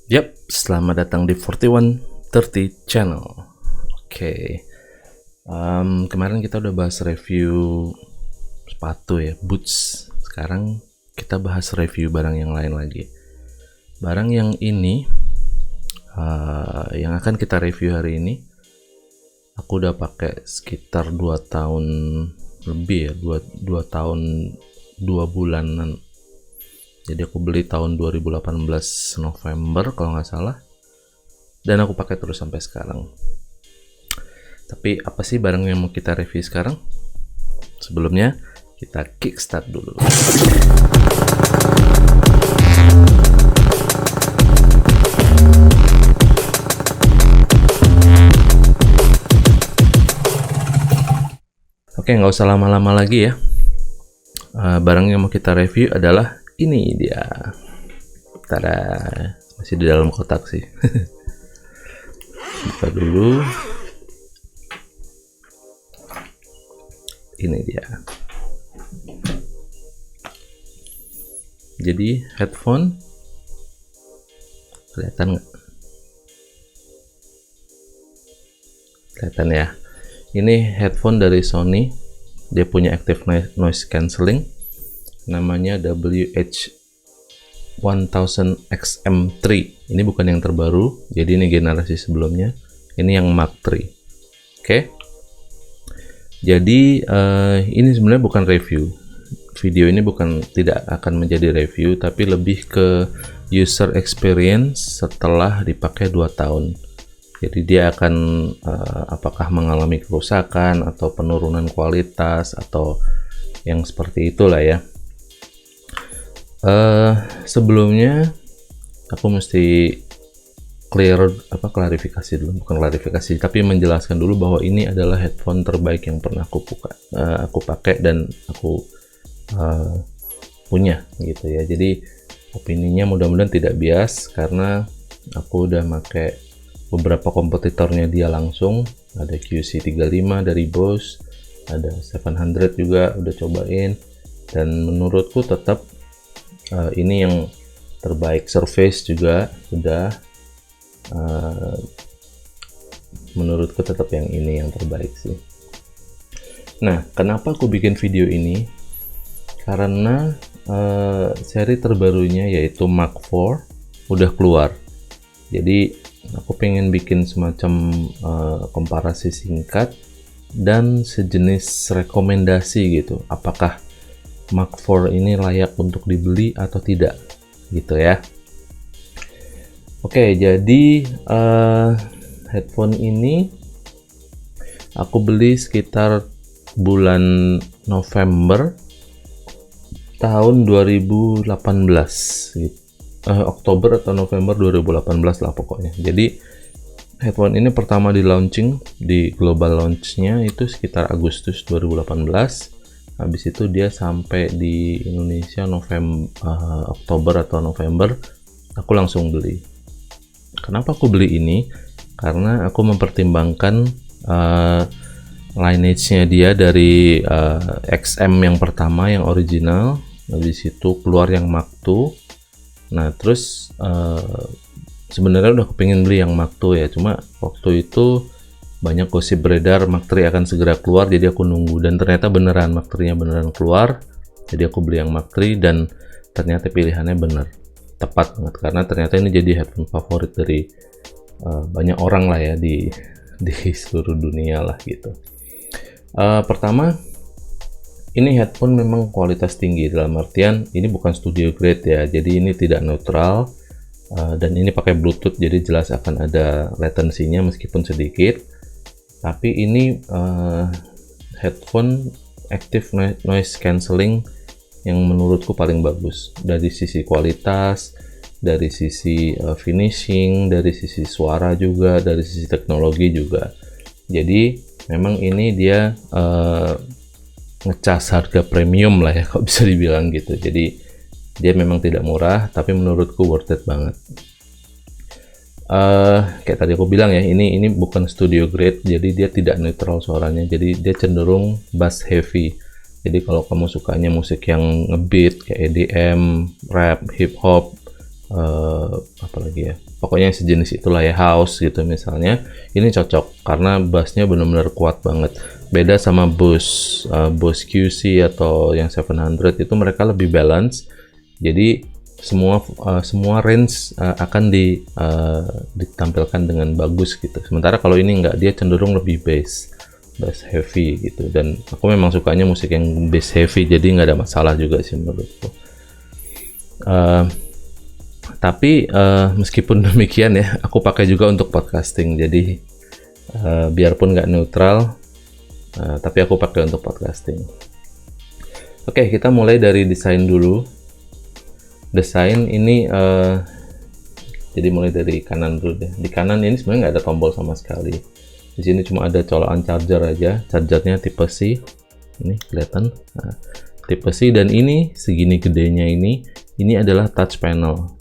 Yap, selamat datang di 4130 Channel. Oke, kemarin kita udah bahas review sepatu ya, boots. Sekarang kita bahas review barang yang lain lagi. Barang yang ini, yang akan kita review hari ini, aku udah pakai sekitar 2 tahun lebih ya, 2 tahun 2 bulanan. Jadi aku beli tahun 2018 November kalau nggak salah, dan aku pakai terus sampai sekarang. Tapi apa sih barang yang mau kita review sekarang? Sebelumnya kita kickstart dulu. Oke, nggak usah lama-lama lagi ya. Barang yang mau kita review adalah ini dia. Tada, masih di dalam kotak sih. Buka dulu. Ini dia. Jadi headphone, kelihatan nggak? Kelihatan ya. Ini headphone dari Sony. Dia punya active noise cancelling. Namanya WH-1000XM3. Ini bukan yang terbaru, jadi ini generasi sebelumnya. Ini yang Mark III. Oke. Jadi ini sebenarnya bukan review. Video ini tidak akan menjadi review, tapi lebih ke user experience setelah dipakai 2 tahun. Jadi dia akan apakah mengalami kerusakan atau penurunan kualitas atau yang seperti itulah ya. Sebelumnya aku mesti klarifikasi dulu, bukan klarifikasi tapi menjelaskan dulu bahwa ini adalah headphone terbaik yang pernah aku pakai dan aku punya gitu ya. Jadi opininya mudah-mudahan tidak bias, karena aku udah pakai beberapa kompetitornya dia langsung. Ada QC35 dari Bose, ada 700 juga udah cobain, dan menurutku tetap ini yang terbaik. Surface juga udah, menurutku tetap yang ini yang terbaik sih. Nah, kenapa aku bikin video ini? Karena seri terbarunya yaitu Mark IV udah keluar. Jadi aku pengen bikin semacam komparasi singkat dan sejenis rekomendasi gitu. Apakah Mark IV ini layak untuk dibeli atau tidak gitu ya. Oke, jadi headphone ini aku beli sekitar bulan November tahun 2018 gitu. Oktober atau November 2018 lah pokoknya. Jadi headphone ini pertama di launching, di global launchnya itu sekitar Agustus 2018. Habis itu dia sampai di Indonesia Oktober atau November, aku langsung beli. Kenapa aku beli ini? Karena aku mempertimbangkan lineage-nya dia dari XM yang pertama, yang original. Habis itu keluar yang Mark II. Nah terus sebenarnya udah kepingin beli yang Mark II ya, cuma waktu itu banyak gosip beredar Mark III akan segera keluar, jadi aku nunggu, dan ternyata beneran Mark III-nya beneran keluar. Jadi aku beli yang Mark III dan ternyata pilihannya bener, tepat banget, karena ternyata ini jadi headphone favorit dari banyak orang lah ya di seluruh dunia lah gitu. Pertama, ini headphone memang kualitas tinggi, dalam artian ini bukan studio grade ya, jadi ini tidak neutral, dan ini pakai Bluetooth, jadi jelas akan ada latensinya meskipun sedikit. Tapi ini headphone active noise cancelling yang menurutku paling bagus dari sisi kualitas, dari sisi finishing, dari sisi suara juga, dari sisi teknologi juga. Jadi memang ini dia ngecas harga premium lah ya, kalau bisa dibilang gitu. Jadi dia memang tidak murah, tapi menurutku worth it banget. Kayak tadi aku bilang ya, ini bukan studio grade, jadi dia tidak netral suaranya, jadi dia cenderung bass heavy. Jadi kalau kamu sukanya musik yang ngebeat kayak EDM, rap, hip hop, apalagi lagi ya. Pokoknya sejenis itulah ya, house gitu misalnya. Ini cocok karena bassnya benar-benar kuat banget. Beda sama Bose QC atau yang 700 itu mereka lebih balance. Jadi semua range akan ditampilkan dengan bagus gitu. Sementara kalau ini enggak, dia cenderung lebih bass heavy gitu. Dan aku memang sukanya musik yang bass heavy, jadi nggak ada masalah juga sih menurutku. Tapi meskipun demikian ya, aku pakai juga untuk podcasting. Jadi biarpun nggak neutral, tapi aku pakai untuk podcasting. Oke, kita mulai dari desain dulu. Desain ini jadi mulai dari kanan dulu deh. Di kanan ini sebenarnya nggak ada tombol sama sekali. Di sini cuma ada colokan charger aja. Chargernya tipe C. Ini kelihatan. Nah, tipe C, dan ini segini gedenya ini adalah touch panel.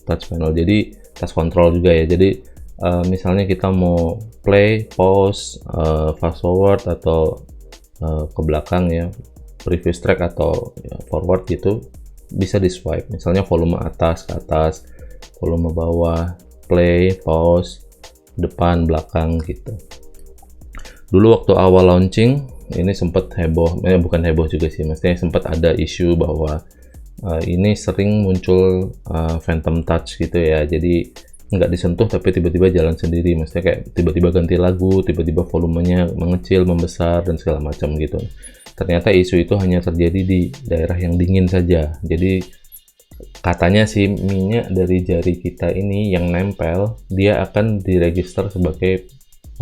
Jadi touch control juga ya. Jadi misalnya kita mau play, pause, fast forward atau ke belakang ya, previous track atau ya, forward gitu, bisa di swipe. Misalnya volume atas ke atas, volume bawah, play, pause, depan, belakang gitu. Dulu waktu awal launching ini sempat heboh, bukan heboh juga sih, maksudnya sempat ada isu bahwa ini sering muncul phantom touch gitu ya. Jadi nggak disentuh tapi tiba-tiba jalan sendiri, maksudnya kayak tiba-tiba ganti lagu, tiba-tiba volumenya mengecil, membesar dan segala macam gitu. Ternyata isu itu hanya terjadi di daerah yang dingin saja. Jadi katanya sih minyak dari jari kita ini yang nempel, dia akan diregister sebagai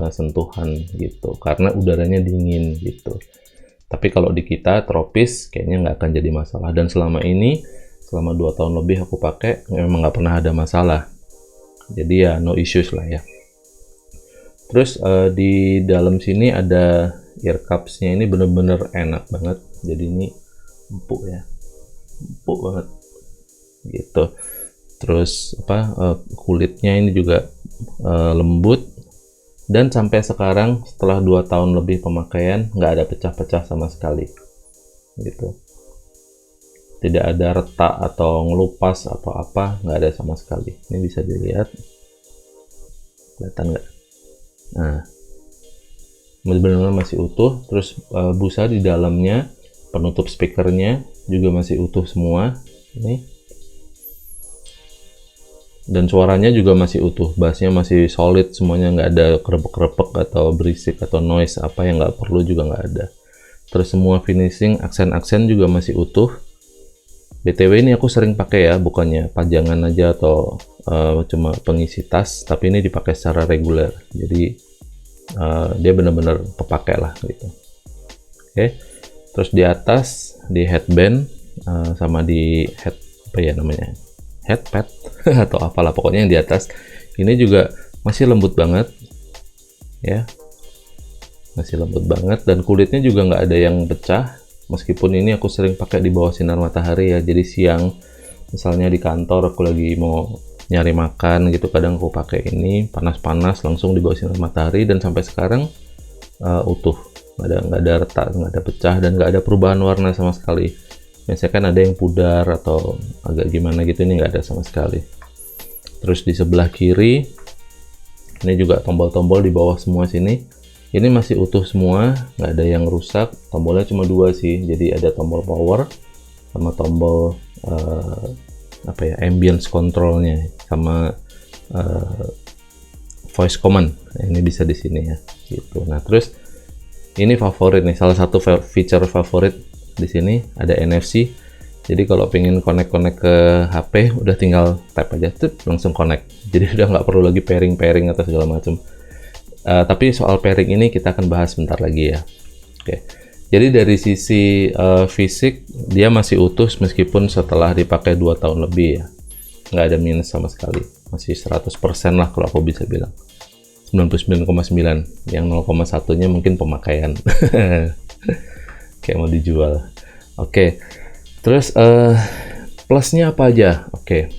sentuhan gitu karena udaranya dingin gitu. Tapi kalau di kita tropis kayaknya nggak akan jadi masalah, dan selama 2 tahun lebih aku pakai memang nggak pernah ada masalah. Jadi ya no issues lah ya. Terus di dalam sini ada ear cups-nya, ini bener-bener enak banget. Jadi ini empuk ya, empuk banget gitu. Terus kulitnya ini juga lembut. Dan sampai sekarang setelah 2 tahun lebih pemakaian nggak ada pecah-pecah sama sekali gitu. Tidak ada retak atau ngelupas atau apa, nggak ada sama sekali. Ini bisa dilihat, kelihatan nggak? Nah, benar-benar masih utuh. Terus busa di dalamnya, penutup speakernya juga masih utuh semua ini. Dan suaranya juga masih utuh, bassnya masih solid semuanya, nggak ada kerepek-kerepek atau berisik atau noise apa yang nggak perlu juga nggak ada. Terus semua finishing, aksen-aksen juga masih utuh. BTW ini aku sering pakai ya, bukannya pajangan aja atau cuma pengisi tas, tapi ini dipakai secara reguler. Jadi dia benar-benar kepakai lah gitu. Oke. Terus di atas, di headband sama di headpad atau apalah pokoknya yang di atas ini juga masih lembut banget ya, masih lembut banget, dan kulitnya juga nggak ada yang pecah. Meskipun ini aku sering pakai di bawah sinar matahari ya, jadi siang misalnya di kantor aku lagi mau nyari makan gitu, kadang aku pakai ini panas-panas langsung di bawah sinar matahari, dan sampai sekarang utuh, nggak ada retak, nggak ada pecah, dan nggak ada perubahan warna sama sekali. Biasanya kan ada yang pudar atau agak gimana gitu, ini nggak ada sama sekali. Terus di sebelah kiri ini juga tombol-tombol di bawah semua sini, ini masih utuh semua, nggak ada yang rusak. Tombolnya cuma 2 sih, jadi ada tombol power sama tombol ambience controlnya sama voice command. Ini bisa di sini ya gitu. Nah, terus ini favorit nih, salah satu feature favorit di sini ada NFC. Jadi kalau pengen connect ke HP, udah tinggal tap aja, langsung connect. Jadi udah nggak perlu lagi pairing atau segala macam. Tapi soal pairing ini kita akan bahas bentar lagi ya. Oke. Jadi dari sisi fisik dia masih utuh meskipun setelah dipakai 2 tahun lebih ya. Nggak ada minus sama sekali. Masih 100% lah kalau aku bisa bilang. 99,9. Yang 0,1-nya mungkin pemakaian. Kayak mau dijual. Oke. Terus plusnya apa aja? Oke.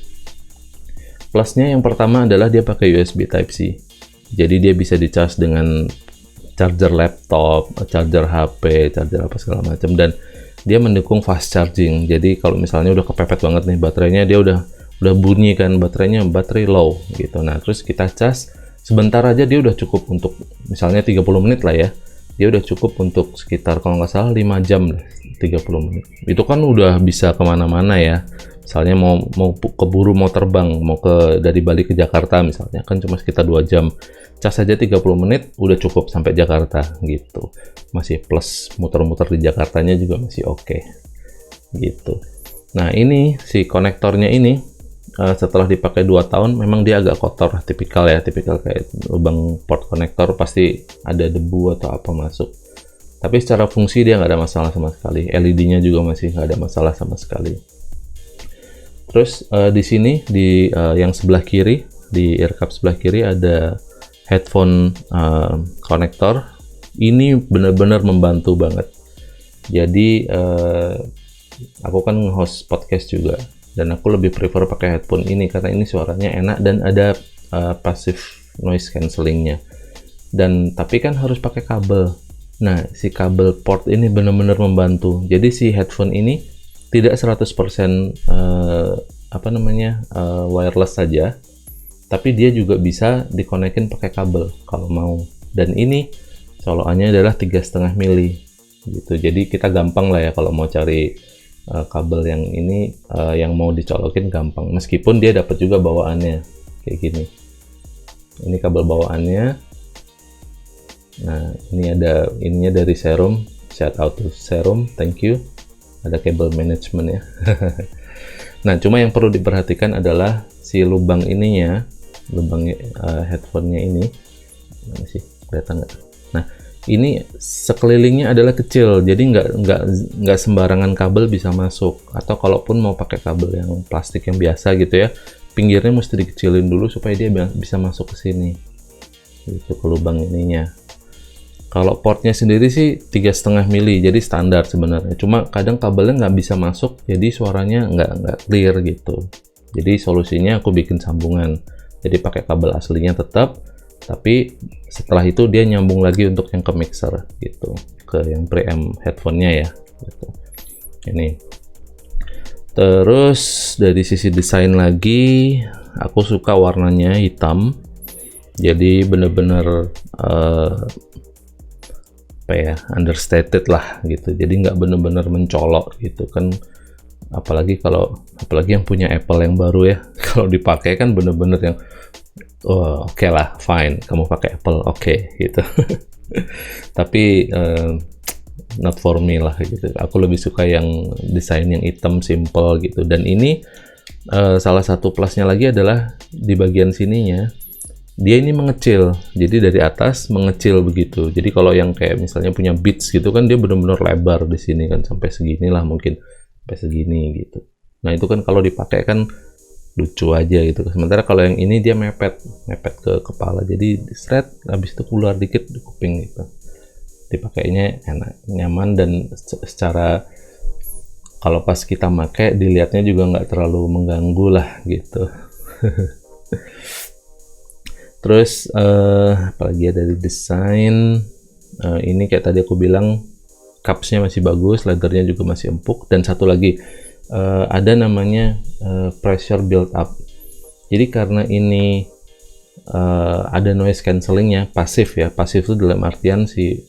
Plusnya yang pertama adalah dia pakai USB Type-C. Jadi dia bisa di-charge dengan charger laptop, charger HP, charger apa segala macam, dan dia mendukung fast charging. Jadi kalau misalnya udah kepepet banget nih baterainya, dia udah udah bunyi kan baterai low gitu. Nah terus kita cas sebentar aja, dia udah cukup untuk misalnya 30 menit lah ya, dia udah cukup untuk sekitar kalau nggak salah 5 jam deh, 30 menit itu kan udah bisa kemana-mana ya. Misalnya mau keburu mau terbang, mau dari Bali ke Jakarta misalnya, kan cuma sekitar 2 jam, cas aja 30 menit udah cukup sampai Jakarta gitu. Masih plus muter-muter di Jakartanya juga masih oke gitu. Nah ini si konektornya ini setelah dipakai 2 tahun memang dia agak kotor, tipikal kayak lubang port konektor pasti ada debu atau apa masuk. Tapi secara fungsi dia nggak ada masalah sama sekali, LED-nya juga masih nggak ada masalah sama sekali. Terus di sini di yang sebelah kiri, di ear cup sebelah kiri ada headphone konektor. Ini benar-benar membantu banget. Jadi aku kan nge-host podcast juga, dan aku lebih prefer pakai headphone ini karena ini suaranya enak dan ada passive noise cancellingnya. Dan tapi kan harus pakai kabel. Nah si kabel port ini benar-benar membantu. Jadi si headphone ini tidak 100% wireless saja, tapi dia juga bisa dikonekin pakai kabel kalau mau. Dan ini colokannya adalah 3,5 mili gitu. Jadi kita gampang lah ya kalau mau cari kabel yang ini yang mau dicolokin gampang. Meskipun dia dapat juga bawaannya kayak gini. Ini kabel bawaannya. Nah ini ada ininya dari Serum. Shout out to Serum, thank you. Ada kabel management ya. Nah cuma yang perlu diperhatikan adalah si lubang ininya, lubang headphone-nya ini, mana sih, kelihatan nggak? Nah ini sekelilingnya adalah kecil, jadi nggak sembarangan kabel bisa masuk. Atau kalaupun mau pakai kabel yang plastik yang biasa gitu ya, pinggirnya mesti dikecilin dulu supaya dia bisa masuk ke sini, itu ke lubang ininya. Kalau portnya sendiri sih 3,5 mili, jadi standar sebenarnya. Cuma kadang kabelnya nggak bisa masuk, jadi suaranya nggak clear gitu. Jadi solusinya aku bikin sambungan. Jadi pakai kabel aslinya tetap, tapi setelah itu dia nyambung lagi untuk yang ke mixer gitu, ke yang preamp headphone-nya ya. Gitu. Ini. Terus dari sisi desain lagi, aku suka warnanya hitam. Jadi bener-bener understated lah gitu, jadi nggak bener-bener mencolok gitu kan. Apalagi yang punya Apple yang baru ya, kalau dipakai kan bener-bener yang oke lah, fine kamu pakai Apple, oke gitu. Tapi not for me lah gitu. Aku lebih suka yang desain yang hitam simple gitu. Dan ini salah satu plusnya lagi adalah di bagian sininya dia ini mengecil, jadi dari atas mengecil begitu. Jadi kalau yang kayak misalnya punya Beats gitu kan, dia benar-benar lebar di sini kan, sampai segini lah mungkin, sampai segini gitu. Nah itu kan kalau dipakai kan lucu aja gitu. Sementara kalau yang ini dia mepet ke kepala, jadi seret habis itu keluar dikit di kuping gitu. Dipakainya enak, nyaman, dan secara kalau pas kita pakai dilihatnya juga nggak terlalu mengganggu lah gitu. Terus apalagi ya dari desain, ini kayak tadi aku bilang cupsnya masih bagus, leathernya juga masih empuk. Dan satu lagi ada namanya pressure build up. Jadi karena ini ada noise cancellingnya, pasif ya. Pasif itu dalam artian si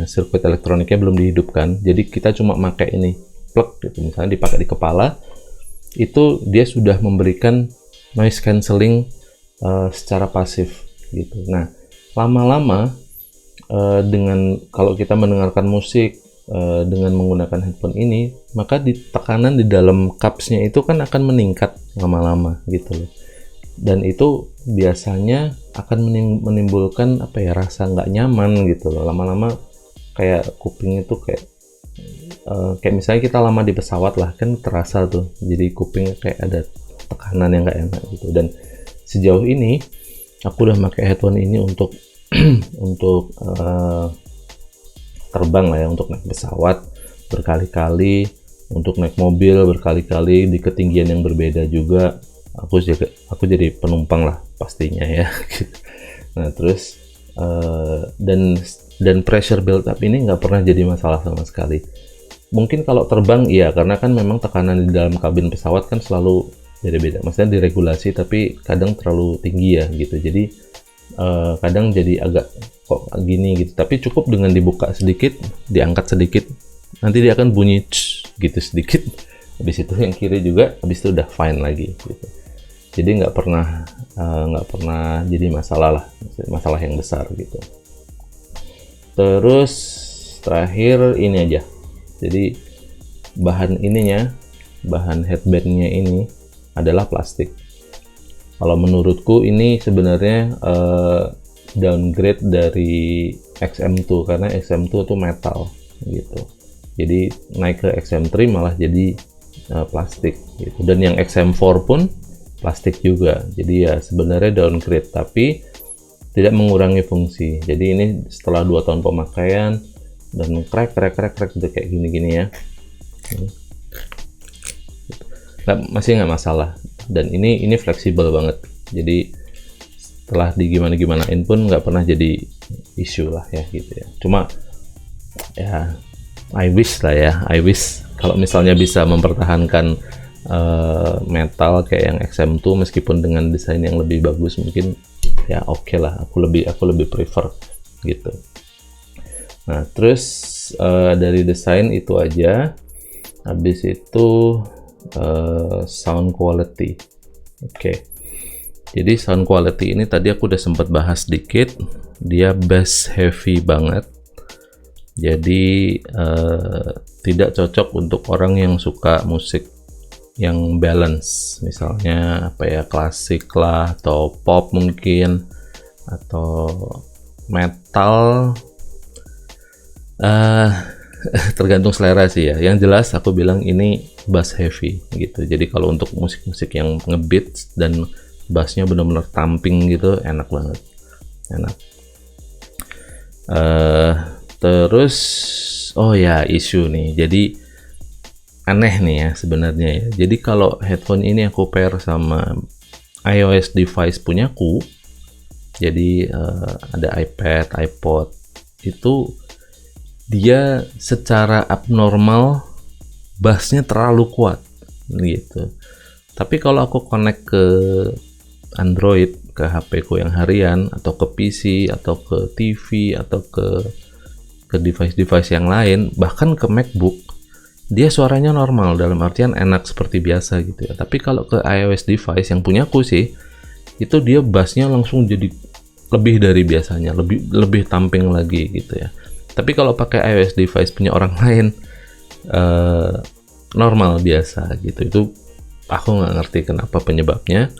sirkuit elektroniknya belum dihidupkan. Jadi kita cuma pakai ini plug gitu, misalnya dipakai di kepala, itu dia sudah memberikan noise cancelling secara pasif gitu. Nah lama-lama dengan kalau kita mendengarkan musik dengan menggunakan headphone ini, maka tekanan di dalam cupsnya itu kan akan meningkat lama-lama gitu loh. Dan itu biasanya akan menimbulkan rasa nggak nyaman gitu loh. Lama-lama kayak kuping itu kayak misalnya kita lama di pesawat lah kan, terasa tuh, jadi kupingnya kayak ada tekanan yang nggak enak gitu. Dan sejauh ini aku udah pakai headphone ini untuk untuk terbang lah ya, untuk naik pesawat berkali-kali, untuk naik mobil berkali-kali di ketinggian yang berbeda juga. Aku jadi penumpang lah pastinya ya. Nah terus dan pressure build up ini nggak pernah jadi masalah sama sekali. Mungkin kalau terbang iya, karena kan memang tekanan di dalam kabin pesawat kan selalu beda-beda. Maksudnya diregulasi tapi kadang terlalu tinggi ya gitu. Jadi kadang jadi agak kok gini gitu. Tapi cukup dengan dibuka sedikit, diangkat sedikit, nanti dia akan bunyi gitu sedikit. Habis itu yang kiri juga, habis itu udah fine lagi gitu. Jadi nggak pernah jadi masalah yang besar gitu. Terus terakhir ini aja. Jadi bahan headbandnya ini adalah plastik. Kalau menurutku ini sebenarnya downgrade dari XM2, karena XM2 itu metal gitu. Jadi naik ke XM3 malah jadi plastik gitu. Dan yang XM4 pun plastik juga. Jadi ya sebenarnya downgrade tapi tidak mengurangi fungsi. Jadi ini setelah 2 tahun pemakaian dan crack udah kayak gini-gini ya. Masih nggak masalah. Dan ini fleksibel banget. Jadi setelah digimana-gimanain pun nggak pernah jadi isu lah ya gitu ya. Cuma ya I wish kalau misalnya bisa mempertahankan metal kayak yang XM2 meskipun dengan desain yang lebih bagus, mungkin ya oke lah, aku lebih prefer gitu. Nah terus dari desain itu aja. Habis itu sound quality. Oke. Jadi sound quality ini tadi aku udah sempat bahas dikit. Dia bass heavy banget. Jadi tidak cocok untuk orang yang suka musik yang balance, misalnya apa ya, klasik lah atau pop mungkin atau metal. Tergantung selera sih ya. Yang jelas aku bilang ini bass heavy gitu. Jadi kalau untuk musik-musik yang ngebeat dan bassnya benar-benar thumping gitu, enak banget, enak. Terus oh ya, isu nih. Jadi aneh nih ya sebenarnya ya. Jadi kalau headphone ini aku pair sama iOS device punyaku, jadi ada iPad, iPod, itu dia secara abnormal bassnya terlalu kuat gitu. Tapi kalau aku connect ke Android, ke HP ku yang harian, atau ke PC, atau ke TV, atau ke device-device yang lain, bahkan ke MacBook, dia suaranya normal, dalam artian enak seperti biasa gitu ya. Tapi kalau ke iOS device yang punyaku sih, itu dia bassnya langsung jadi lebih dari biasanya, lebih thumping lagi gitu ya. Tapi kalau pakai iOS device punya orang lain, normal biasa gitu. Itu aku nggak ngerti kenapa penyebabnya.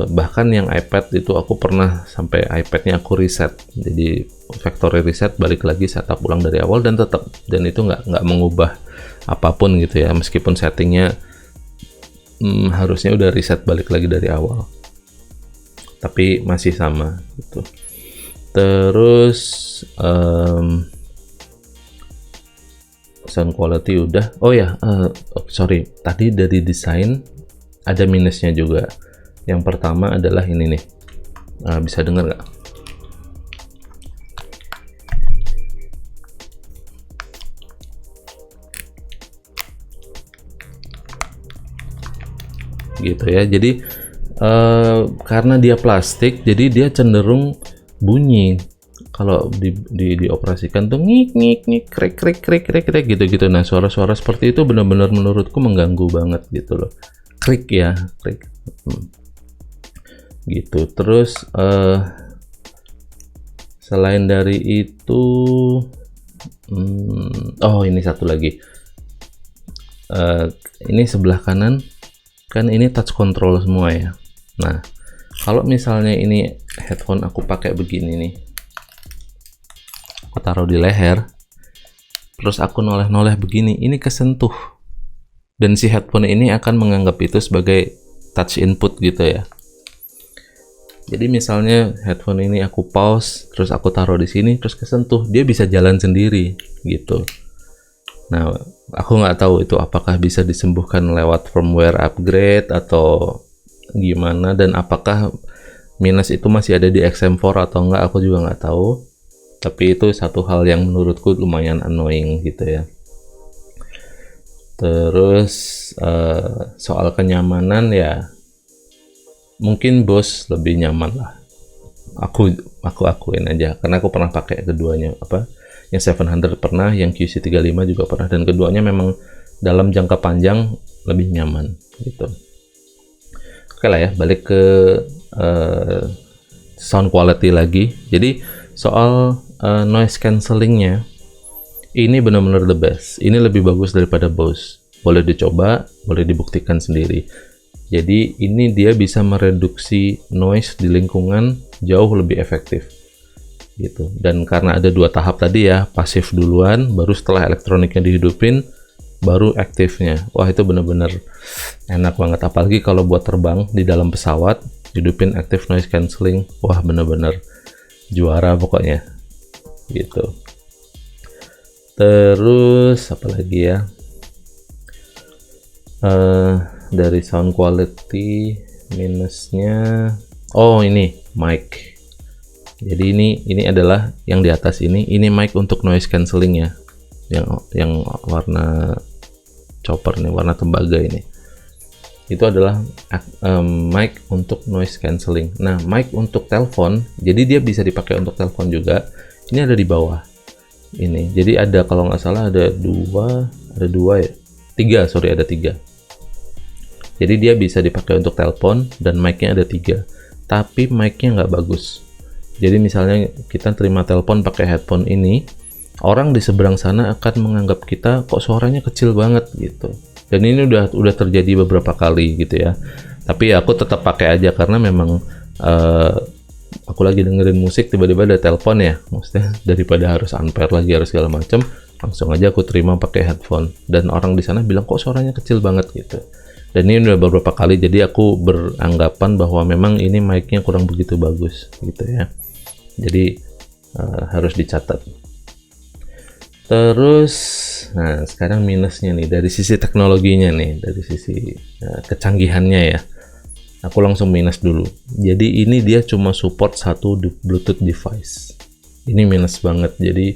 Bahkan yang iPad itu aku pernah sampai iPadnya aku reset, jadi factory reset, balik lagi setup ulang dari awal dan itu nggak mengubah apapun gitu ya, meskipun settingnya harusnya udah reset balik lagi dari awal, tapi masih sama gitu. Terus sound quality udah. Oh ya, sorry, tadi dari desain ada minusnya juga. Yang pertama adalah ini nih, bisa dengar nggak? Gitu ya. Jadi karena dia plastik, jadi dia cenderung bunyi. Kalau dioperasikan tuh ngik krek gitu. Nah, suara-suara seperti itu benar-benar menurutku mengganggu banget gitu loh. Krik ya, krik. Gitu. Terus selain dari itu, oh ini satu lagi, ini sebelah kanan kan ini touch control semua ya. Nah, kalau misalnya ini headphone aku pakai begini nih, aku taruh di leher, terus aku noleh-noleh begini, ini kesentuh, dan si headphone ini akan menganggap itu sebagai touch input gitu ya. Jadi misalnya headphone ini aku pause, terus aku taruh di sini, terus kesentuh, dia bisa jalan sendiri gitu. Nah, aku nggak tahu itu apakah bisa disembuhkan lewat firmware upgrade atau gimana, dan apakah minus itu masih ada di XM4 atau enggak, aku juga nggak tahu. Tapi itu satu hal yang menurutku lumayan annoying gitu ya. Terus soal kenyamanan ya mungkin Bose lebih nyaman lah. Aku akuin aja karena aku pernah pakai keduanya, apa yang 700 pernah, yang QC35 juga pernah, dan keduanya memang dalam jangka panjang lebih nyaman gitu. Oke lah ya, balik ke sound quality lagi. Jadi soal noise cancellingnya ini benar-benar the best. Ini lebih bagus daripada Bose. Boleh dicoba, boleh dibuktikan sendiri. Jadi ini dia bisa mereduksi noise di lingkungan jauh lebih efektif gitu. Dan karena ada dua tahap tadi ya, pasif duluan, baru setelah elektroniknya dihidupin, baru aktifnya. Wah itu bener-bener enak banget. Apalagi kalau buat terbang di dalam pesawat, hidupin active noise cancelling, wah bener-bener juara pokoknya gitu. Terus apa lagi ya? Dari sound quality minusnya, oh ini mic. Jadi ini adalah yang di atas ini mic untuk noise cancelling ya, yang warna chopper nih, warna tembaga ini. Itu adalah mic untuk noise cancelling. Nah, mic untuk telepon, jadi dia bisa dipakai untuk telepon juga. Ini ada di bawah ini. Jadi ada, kalau nggak salah ada tiga. Jadi dia bisa dipakai untuk telepon dan mic-nya ada 3, tapi mic-nya nggak bagus. Jadi misalnya kita terima telepon pakai headphone ini, orang di seberang sana akan menganggap kita kok suaranya kecil banget gitu. Dan ini udah terjadi beberapa kali gitu ya. Tapi aku tetap pakai aja karena memang aku lagi dengerin musik, tiba-tiba ada telepon ya, maksudnya daripada harus unpair lagi, harus segala macam, langsung aja aku terima pakai headphone. Dan orang di sana bilang kok suaranya kecil banget gitu. Dan ini udah beberapa kali, jadi aku beranggapan bahwa memang ini mic-nya kurang begitu bagus gitu ya. Jadi harus dicatat. Terus, nah sekarang minusnya nih, dari sisi teknologinya nih, dari sisi kecanggihannya ya. Aku langsung minus dulu. Jadi ini dia cuma support satu Bluetooth device. Ini minus banget. Jadi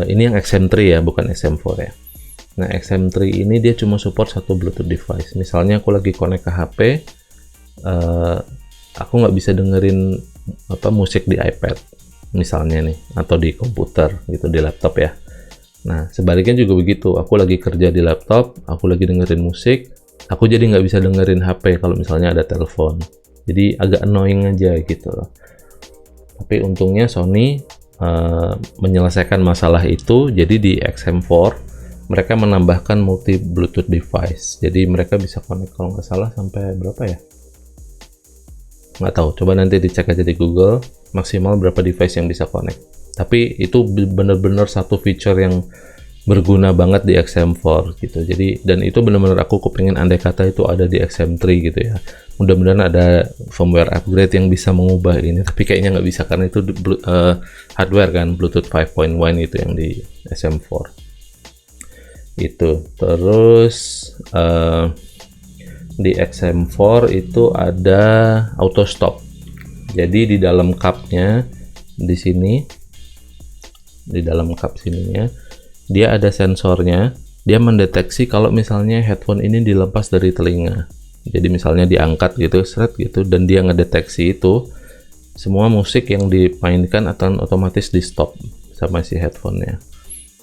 ini yang XM3 ya, bukan XM4 ya. Nah, XM3 ini dia cuma support satu Bluetooth device. Misalnya aku lagi connect ke HP, aku nggak bisa dengerin musik di iPad, misalnya nih, atau di komputer gitu, di laptop ya. Nah, sebaliknya juga begitu. Aku lagi kerja di laptop, aku lagi dengerin musik, aku jadi nggak bisa dengerin HP kalau misalnya ada telepon. Jadi agak annoying aja gitu loh. Tapi untungnya Sony menyelesaikan masalah itu. Jadi di XM4 mereka menambahkan multi Bluetooth device. Jadi mereka bisa connect kalau nggak salah sampai berapa ya? Nggak tahu. Coba nanti dicek aja di Google maksimal berapa device yang bisa connect. Tapi itu benar-benar satu feature yang berguna banget di XM4 gitu. Jadi dan itu benar-benar aku kepengen andai kata itu ada di XM3 gitu ya. Mudah-mudahan ada firmware upgrade yang bisa mengubah ini. Tapi kayaknya nggak bisa karena itu hardware kan, Bluetooth 5.1 itu yang di XM4. Itu terus di XM4 itu ada auto stop. Jadi di dalam cupnya di sini, di dalam cup sininya dia ada sensornya. Dia mendeteksi kalau misalnya headphone ini dilepas dari telinga. Jadi misalnya diangkat gitu, seret gitu, dan dia ngedeteksi itu, semua musik yang dimainkan akan otomatis di stop sama si headphone-nya.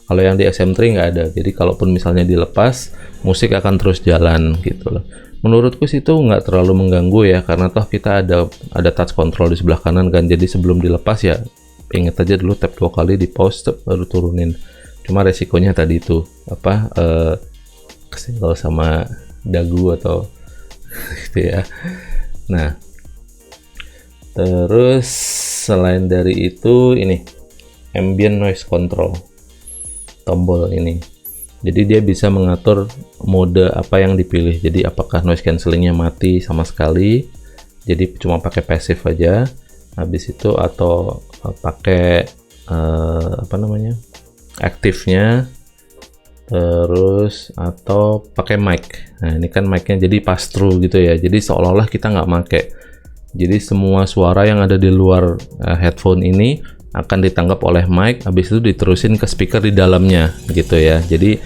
Kalau yang di XM3 nggak ada, jadi kalaupun misalnya dilepas, musik akan terus jalan gitu loh. Menurutku sih itu nggak terlalu mengganggu ya, karena toh kita ada touch control di sebelah kanan kan, jadi sebelum dilepas ya inget aja dulu tap 2 kali di pause, baru turunin. Cuma resikonya tadi itu kesenggol sama dagu atau gitu ya. Nah, terus selain dari itu ini ambient noise control, tombol ini. Jadi dia bisa mengatur mode apa yang dipilih. Jadi apakah noise cancellingnya mati sama sekali, jadi cuma pakai passive aja. Habis itu atau pakai aktifnya, terus atau pakai mic. Nah ini kan mic-nya jadi pass through gitu ya. Jadi seolah-olah kita nggak pakai. Jadi semua suara yang ada di luar headphone ini akan ditangkap oleh mic, habis itu diterusin ke speaker di dalamnya gitu ya. Jadi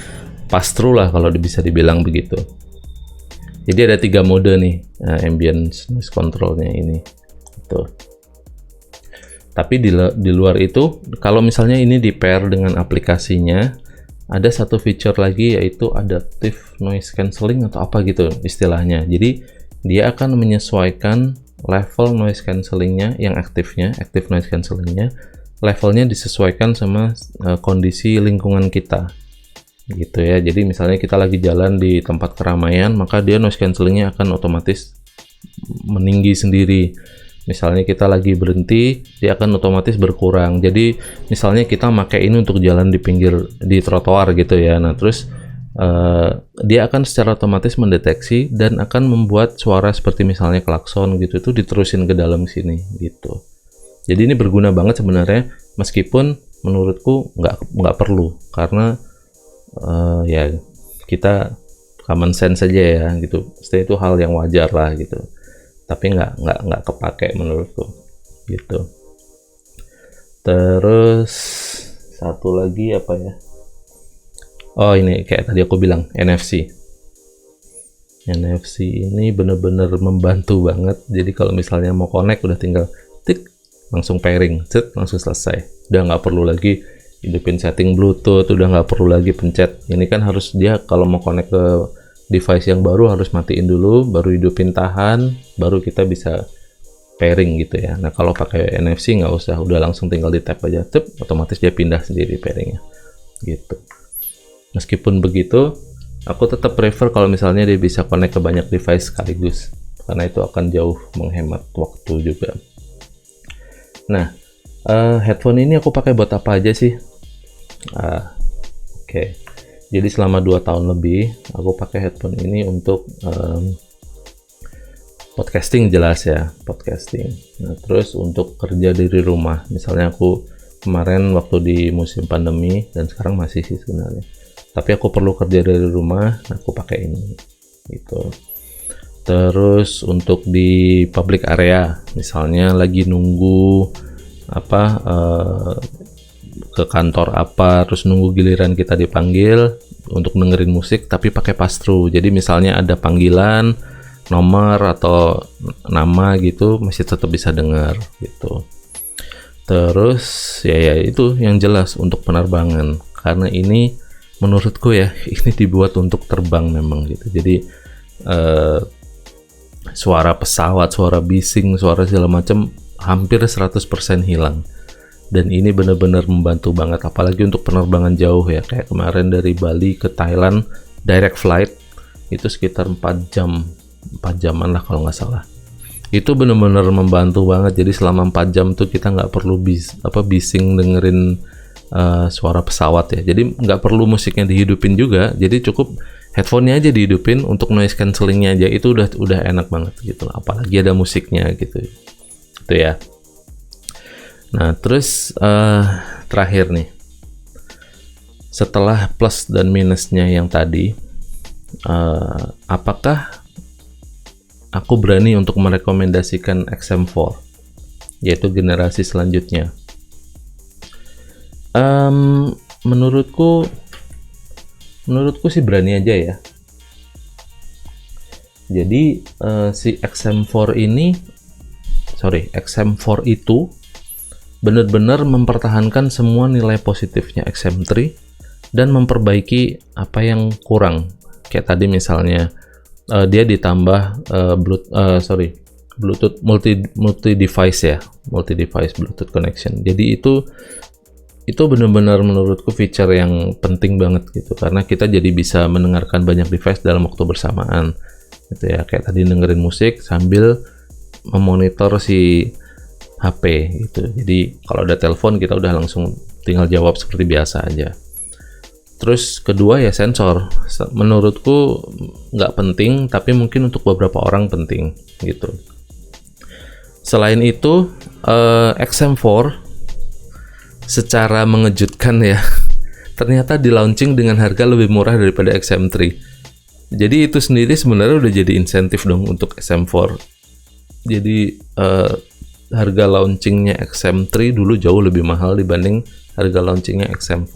pass through lah kalau bisa dibilang begitu. Jadi ada 3 mode nih ambient noise controlnya ini. Tuh. Tapi di luar itu, kalau misalnya ini di pair dengan aplikasinya, ada satu feature lagi yaitu adaptive noise cancelling atau apa gitu istilahnya. Jadi dia akan menyesuaikan level noise cancellingnya yang aktifnya, active noise cancellingnya, levelnya disesuaikan sama kondisi lingkungan kita. Gitu ya. Jadi misalnya kita lagi jalan di tempat keramaian, maka dia noise cancellingnya akan otomatis meninggi sendiri. Misalnya kita lagi berhenti, dia akan otomatis berkurang. Jadi misalnya kita pakai ini untuk jalan di trotoar gitu ya. Nah terus dia akan secara otomatis mendeteksi dan akan membuat suara seperti misalnya klakson gitu itu diterusin ke dalam sini gitu. Jadi ini berguna banget sebenarnya, meskipun menurutku nggak perlu, karena ya kita common sense saja ya gitu. Pasti itu hal yang wajar lah gitu. Tapi nggak kepake menurutku gitu. Terus satu lagi apa ya? Oh ini kayak tadi aku bilang NFC. NFC ini bener-bener membantu banget. Jadi kalau misalnya mau connect udah tinggal tik langsung pairing, set langsung selesai. Udah nggak perlu lagi hidupin setting Bluetooth, udah nggak perlu lagi pencet. Ini kan harus dia kalau mau connect ke device yang baru harus matiin dulu, baru hidupin tahan, baru kita bisa pairing gitu ya. Nah kalau pakai NFC nggak usah, udah langsung tinggal di tap aja, otomatis dia pindah sendiri pairingnya gitu. Meskipun begitu, aku tetap prefer kalau misalnya dia bisa connect ke banyak device sekaligus, karena itu akan jauh menghemat waktu juga. Nah headphone ini aku pakai buat apa aja sih? Oke. Jadi selama 2 tahun lebih aku pakai headphone ini untuk podcasting, jelas ya, podcasting. Nah, terus untuk kerja dari rumah, misalnya aku kemarin waktu di musim pandemi dan sekarang masih sih sebenarnya. Tapi aku perlu kerja dari rumah, aku pakai ini gitu. Terus untuk di public area, misalnya lagi nunggu ke kantor apa, terus nunggu giliran kita dipanggil untuk dengerin musik tapi pakai pass through. Jadi misalnya ada panggilan nomor atau nama gitu masih tetap bisa dengar gitu. Terus ya itu yang jelas untuk penerbangan, karena ini menurutku ya ini dibuat untuk terbang memang gitu. Jadi suara pesawat, suara bising, suara segala macam hampir 100% hilang. Dan ini benar-benar membantu banget, apalagi untuk penerbangan jauh ya, kayak kemarin dari Bali ke Thailand direct flight itu sekitar 4 jaman lah kalau nggak salah. Itu benar-benar membantu banget. Jadi selama 4 jam tuh kita nggak perlu bising dengerin suara pesawat ya. Jadi nggak perlu musiknya dihidupin juga. Jadi cukup headphone-nya aja dihidupin, untuk noise cancellingnya aja itu udah enak banget gitu. Apalagi ada musiknya gitu. Itu ya. Nah terus terakhir nih, setelah plus dan minusnya yang tadi, apakah aku berani untuk merekomendasikan XM4, yaitu generasi selanjutnya? Menurutku sih berani aja ya. Jadi si XM4 itu benar-benar mempertahankan semua nilai positifnya XM3 dan memperbaiki apa yang kurang. Kayak tadi misalnya dia ditambah Bluetooth multi device Bluetooth connection. Jadi itu benar-benar menurutku feature yang penting banget gitu, karena kita jadi bisa mendengarkan banyak device dalam waktu bersamaan gitu ya. Kayak tadi dengerin musik sambil memonitor si HP gitu. Jadi kalau ada telepon kita udah langsung tinggal jawab seperti biasa aja. Terus kedua ya sensor. Menurutku nggak penting, tapi mungkin untuk beberapa orang penting gitu. Selain itu XM4 secara mengejutkan ya ternyata di launching dengan harga lebih murah daripada XM3. Jadi itu sendiri sebenarnya udah jadi insentif dong untuk XM4. Jadi harga launchingnya XM3 dulu jauh lebih mahal dibanding harga launchingnya XM4.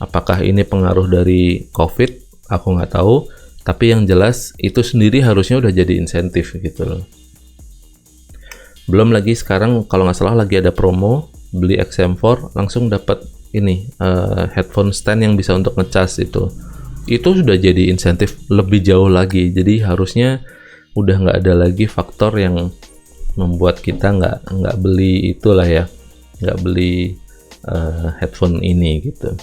Apakah ini pengaruh dari COVID? Aku nggak tahu. Tapi yang jelas itu sendiri harusnya udah jadi insentif gitu loh. Belum lagi sekarang kalau nggak salah lagi ada promo, beli XM4 langsung dapat ini headphone stand yang bisa untuk ngecas itu sudah jadi insentif lebih jauh lagi. Jadi harusnya udah nggak ada lagi faktor yang membuat kita nggak beli itulah ya, nggak beli headphone ini gitu.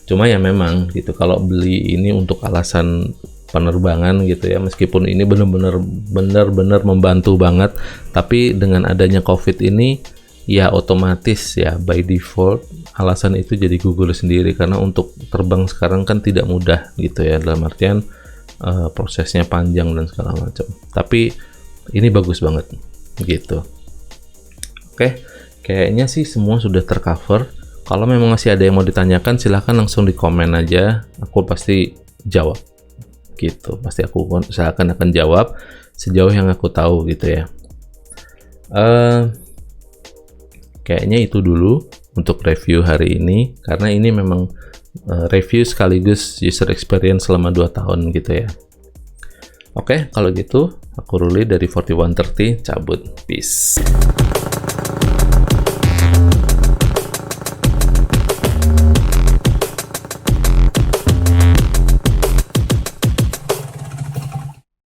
Cuma ya memang gitu, kalau beli ini untuk alasan penerbangan gitu ya, meskipun ini benar-benar membantu banget, tapi dengan adanya COVID ini ya otomatis ya by default alasan itu jadi gugur sendiri, karena untuk terbang sekarang kan tidak mudah gitu ya, dalam artian prosesnya panjang dan segala macam. Tapi ini bagus banget gitu. Oke, kayaknya sih semua sudah tercover. Kalau memang masih ada yang mau ditanyakan, silahkan langsung di komen aja. Aku pasti jawab gitu. Pasti aku usahakan akan jawab sejauh yang aku tahu gitu ya. Kayaknya itu dulu untuk review hari ini, karena ini memang review sekaligus user experience selama 2 tahun gitu ya. Oke, kalau gitu aku Ruli dari 4130 cabut. Peace.